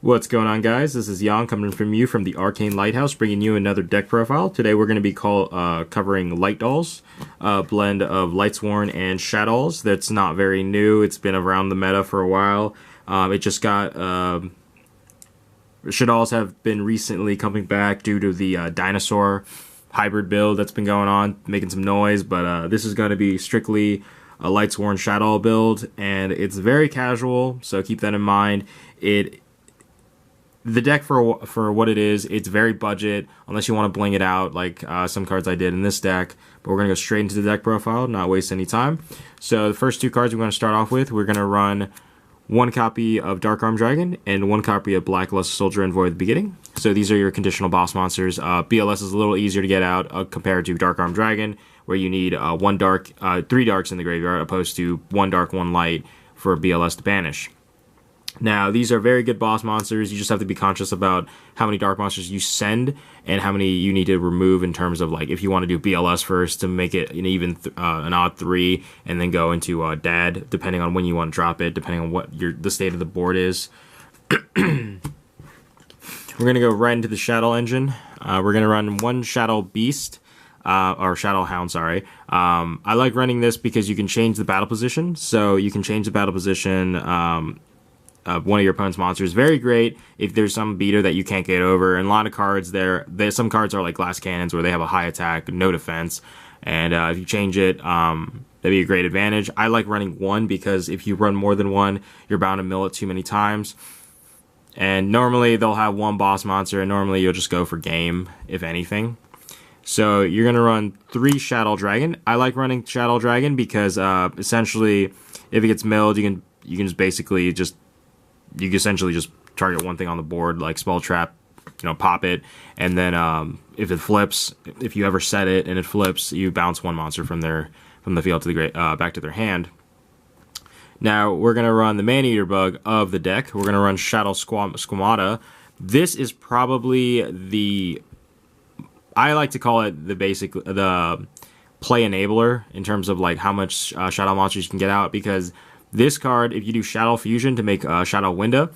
What's going on, guys? This is Jan coming from you from the Arcane Lighthouse, bringing you another deck profile. Today we're going to be covering Light Dolls, a blend of Lightsworn and Shaddolls. That's not very new. It's been around the meta for a while. It just got Shaddolls have been recently coming back due to the dinosaur hybrid build that's been going on, making some noise. But this is going to be strictly a Lightsworn Shaddoll build, and it's very casual, so keep that in mind. The deck for what it is, it's very budget, unless you want to bling it out like some cards I did in this deck. But we're going to go straight into the deck profile, not waste any time. So the first two cards we're going to start off with, we're going to run one copy of Dark Arm Dragon and one copy of Black Luster Soldier and Void at the beginning. So these are your conditional boss monsters. BLS is a little easier to get out compared to Dark Arm Dragon, where you need three darks in the graveyard, opposed to one dark, one light for BLS to banish. Now, these are very good boss monsters. You just have to be conscious about how many dark monsters you send and how many you need to remove in terms of, like, if you want to do BLS first to make it an odd 3 and then go into DAD, depending on when you want to drop it, depending on what the state of the board is. We're going to go right into the Shaddoll engine. We're going to run one Shaddoll Beast. Or Shaddoll Hound, sorry. I like running this because you can change the battle position. So you can change the battle position one of your opponent's monsters. Very great if there's some beater that you can't get over. And a lot of cards there's some cards are like glass cannons where they have a high attack, no defense. And if you change it, that'd be a great advantage. I like running one because if you run more than one, you're bound to mill it too many times. And normally they'll have one boss monster, and normally you'll just go for game, if anything. So you're going to run 3 Shaddoll Dragon. I like running Shaddoll Dragon because essentially if it gets milled, you can just basically you can essentially just target one thing on the board, like Spell Trap, pop it, and then if it flips, if you ever set it and it flips, you bounce one monster from the field to the back to their hand. Now we're gonna run the Man-Eater bug of the deck. We're gonna run Shaddoll Squamata. This is probably I like to call it the play enabler in terms of like how much Shadow monsters you can get out, because this card, if you do Shaddoll Fusion to make Shaddoll Winda,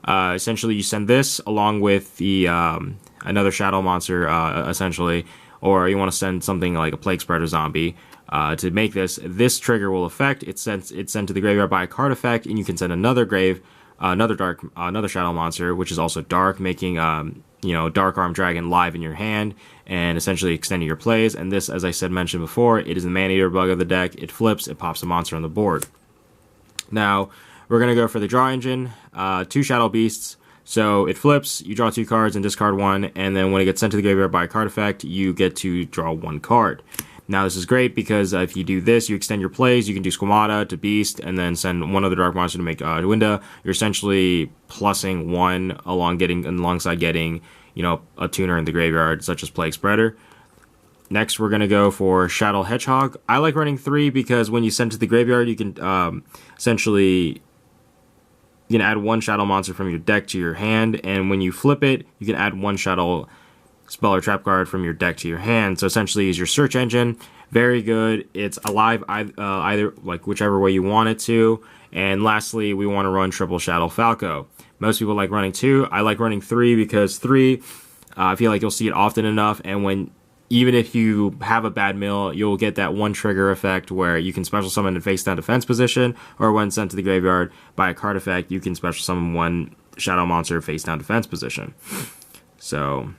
essentially you send this along with the another Shaddoll monster, essentially, or you want to send something like a Plague Spreader Zombie to make this. This trigger will affect. It's sent to the graveyard by a card effect, and you can send another Shaddoll monster, which is also dark, making Dark Arm Dragon live in your hand and essentially extending your plays. And this, as I mentioned before, it is the Man-Eater bug of the deck. It flips, it pops a monster on the board. Now, we're going to go for the draw engine, 2 Shaddoll Beasts. So it flips, you draw 2 cards and discard 1, and then when it gets sent to the graveyard by a card effect, you get to draw 1 card. Now this is great because if you do this, you extend your plays, you can do Squamata to Beast, and then send one other Dark Monster to make Winda. You're essentially plussing 1 alongside getting, a tuner in the graveyard, such as Plague Spreader. Next, we're going to go for Shaddoll Hedgehog. I like running 3 because when you send to the graveyard, you can essentially add 1 Shaddoll monster from your deck to your hand, and when you flip it, you can add 1 Shaddoll spell or trap card from your deck to your hand. So essentially, is your search engine. Very good. It's alive either like whichever way you want it to. And lastly, we want to run triple Shaddoll Falco. Most people like running 2. I like running 3 because 3, I feel like you'll see it often enough, and even if you have a bad mill, you'll get that 1 trigger effect where you can special summon in face down defense position, or when sent to the graveyard by a card effect, you can special summon 1 Shadow monster face down defense position. So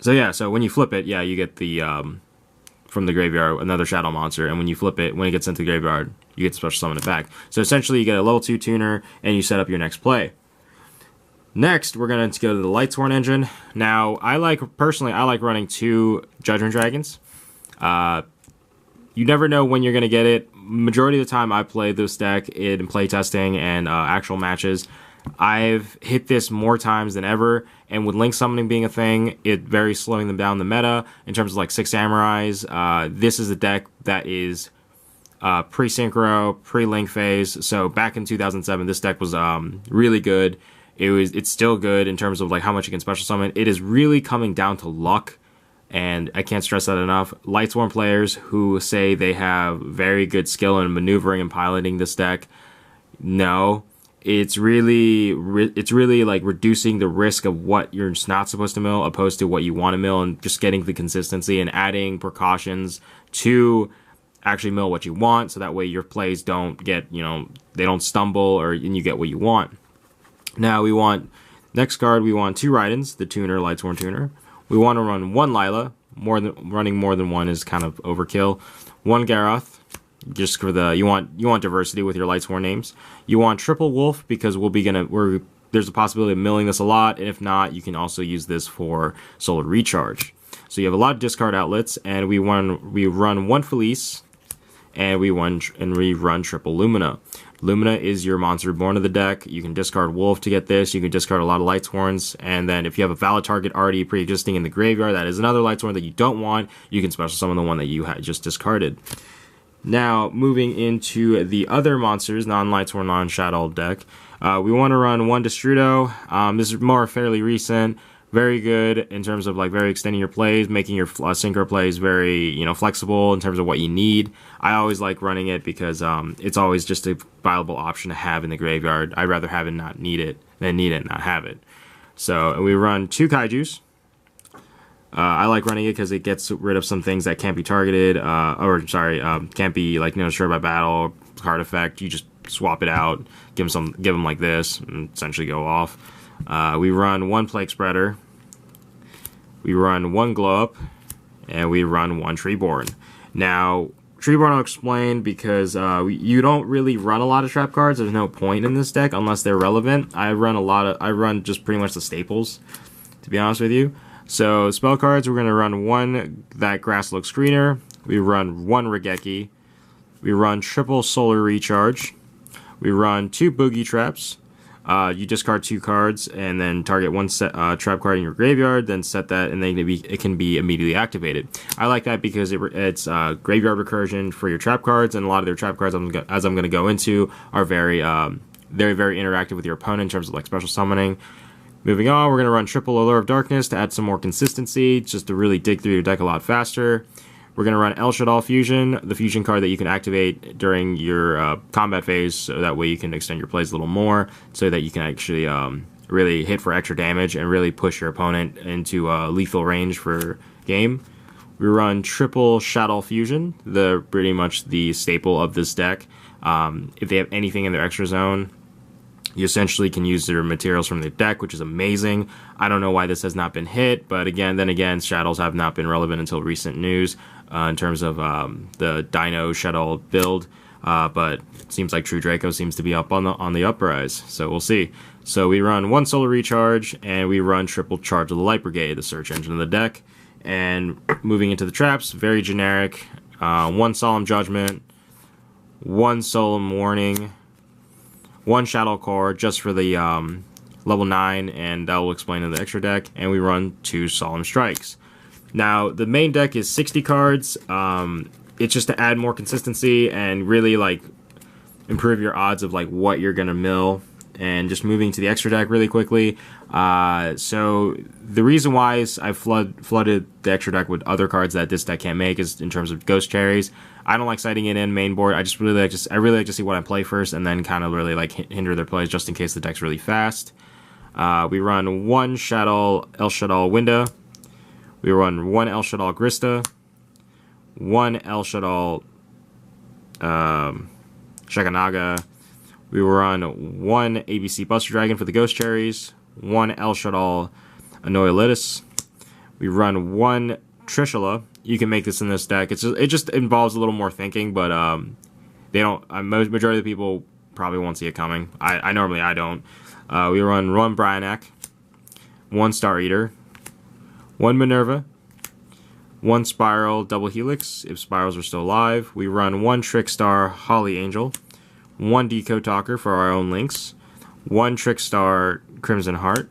when you flip it, you get the from the graveyard another Shadow monster, and when you flip it, when it gets sent to the graveyard, you get to special summon it back. So essentially, you get a level 2 tuner, and you set up your next play. Next, we're going to go to the Lightsworn engine. Now, personally, I like running 2 Judgment Dragons. You never know when you're going to get it. Majority of the time, I play this deck in playtesting and actual matches. I've hit this more times than ever, and with Link Summoning being a thing, it very slowing them down the meta in terms of like 6 Samurais. This is a deck that is pre-synchro, pre-Link phase. So back in 2007, this deck was really good. It's still good in terms of like how much you can special summon. It is really coming down to luck, and I can't stress that enough. Lightsworn players who say they have very good skill in maneuvering and piloting this deck, no, it's really like reducing the risk of what you're not supposed to mill opposed to what you want to mill, and just getting the consistency and adding precautions to actually mill what you want, so that way your plays don't get, they don't stumble, or and you get what you want. Now next card we want 2 Raidens, the tuner, Lightsworn tuner. We want to run 1 Lila. Running more than one is kind of overkill. 1 Garroth, just for you want diversity with your Lightsworn names. You want triple Wolf because there's a possibility of milling this a lot, and if not, you can also use this for Solar Recharge. So you have a lot of discard outlets, and we run 1 Felice, and we run triple Lumina. Lumina is your monster reborn of the deck. You can discard Wolf to get this. You can discard a lot of Lightsworns, and then if you have a valid target already pre-existing in the graveyard that is another Lightsworn that you don't want, you can special summon the one that you had just discarded. Now, moving into the other monsters, non-Lightsworn, non-Shaddoll deck, we want to run 1 Destrudo. This is more fairly recent. Very good in terms of very extending your plays, making your synchro plays very flexible in terms of what you need. I always like running it because it's always just a viable option to have in the graveyard. I'd rather have it and not need it than need it and not have it. So we run 2 Kaijus. I like running it because it gets rid of some things that can't be targeted, can't be destroyed by battle, card effect. You just swap it out, give them like this, and essentially go off. We run 1 Plague Spreader, we run 1 Glow Up, and we run 1 Treeborn. Now, Treeborn I'll explain because you don't really run a lot of trap cards. There's no point in this deck unless they're relevant. I run just pretty much the staples, to be honest with you. So spell cards, we're going to run 1 that Grasslook Screener, we run 1 Regeki, we run triple Solar Recharge, we run 2 Boogie Traps. You discard 2 cards and then target 1 trap card in your graveyard, then set that, and then it can be immediately activated. I like that because it's graveyard recursion for your trap cards, and a lot of their trap cards, as I'm going to go into, are very interactive with your opponent in terms of special summoning. Moving on, we're going to run triple Allure of Darkness to add some more consistency, just to really dig through your deck a lot faster. We're going to run El Shaddoll Fusion, the fusion card that you can activate during your combat phase, so that way you can extend your plays a little more, so that you can actually really hit for extra damage and really push your opponent into lethal range for game. We run triple Shaddoll Fusion, pretty much the staple of this deck. If they have anything in their extra zone, you essentially can use their materials from the deck, which is amazing. I don't know why this has not been hit, but again, Shaddolls have not been relevant until recent news in terms of the Dino Shaddoll build. But it seems like True Draco seems to be up on the uprise, so we'll see. So we run 1 Solar Recharge, and we run triple Charge of the Light Brigade, the search engine of the deck. And moving into the traps, very generic. 1 Solemn Judgment, 1 Solemn Warning, 1 Shadow Core just for the level 9, and that will explain in the extra deck, and we run 2 Solemn Strikes. Now, the main deck is 60 cards. It's just to add more consistency and really improve your odds of what you're gonna mill. And just moving to the extra deck really quickly. So the reason why I flooded the extra deck with other cards that this deck can't make is in terms of Ghost Cherries. I don't like citing it in main board. I really like to see what I play first, and then kind of really hinder their plays just in case the deck's really fast. We run 1 El Shaddoll Winda. We run 1 El Shaddoll Grista, 1 El Shaddoll Shekanaga. We run 1 ABC Buster Dragon for the Ghost Cherries, 1 El Shaddoll Annoyalitis. We run 1 Trishula. You can make this in this deck. It just involves a little more thinking, but majority of the people probably won't see it coming. I normally don't. We run 1 Bryanak, 1 Star Eater, 1 Minerva, 1 Spiral Double Helix if Spirals are still alive. We run 1 Trickstar Holly Angel, 1 Decode Talker for our own links, 1 Trickstar Crimson Heart,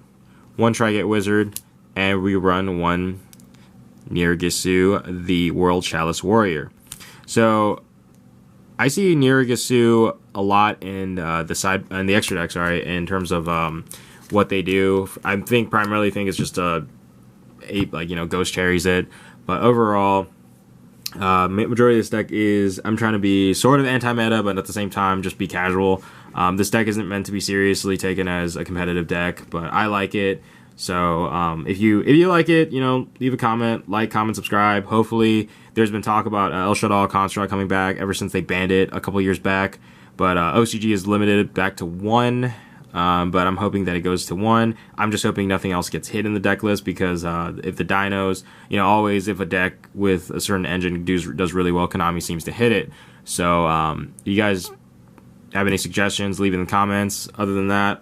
1 Trigate Wizard, and we run 1 Nirgisu, the World Chalice Warrior. So I see Nirgisu a lot in the extra deck, in terms of what they do. I primarily think it's just Ghost Cherries it, but overall, majority of this deck is I'm trying to be sort of anti-meta, but at the same time just be casual. This deck isn't meant to be seriously taken as a competitive deck, but I like it. So if you like it, you know, leave a comment, like, comment, subscribe. Hopefully, there's been talk about El Shaddoll Construct coming back ever since they banned it a couple years back. But OCG is limited back to 1. But I'm hoping that it goes to 1. I'm just hoping nothing else gets hit in the deck list, because if the dinos, you know, always if a deck with a certain engine does really well, Konami seems to hit it. So you guys have any suggestions, leave it in the comments. Other than that,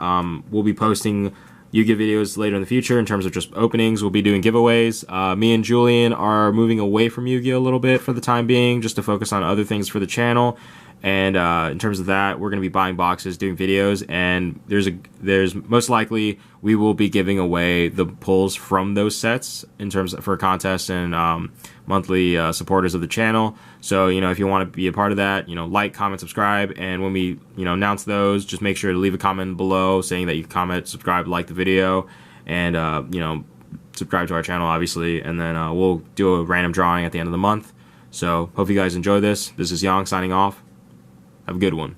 we'll be posting Yu-Gi-Oh videos later in the future in terms of just openings. We'll be doing giveaways. Me and Julian are moving away from Yu-Gi-Oh a little bit for the time being, just to focus on other things for the channel. And in terms of that, we're going to be buying boxes, doing videos, and there's most likely we will be giving away the pulls from those sets in terms for contests and monthly supporters of the channel. So, you know, if you want to be a part of that, you know, like, comment, subscribe, and when we, you know, announce those, just make sure to leave a comment below saying that you comment, subscribe, like the video, and you know, subscribe to our channel, obviously, and then we'll do a random drawing at the end of the month. So, hope you guys enjoy this. This is Yang signing off. Have a good one.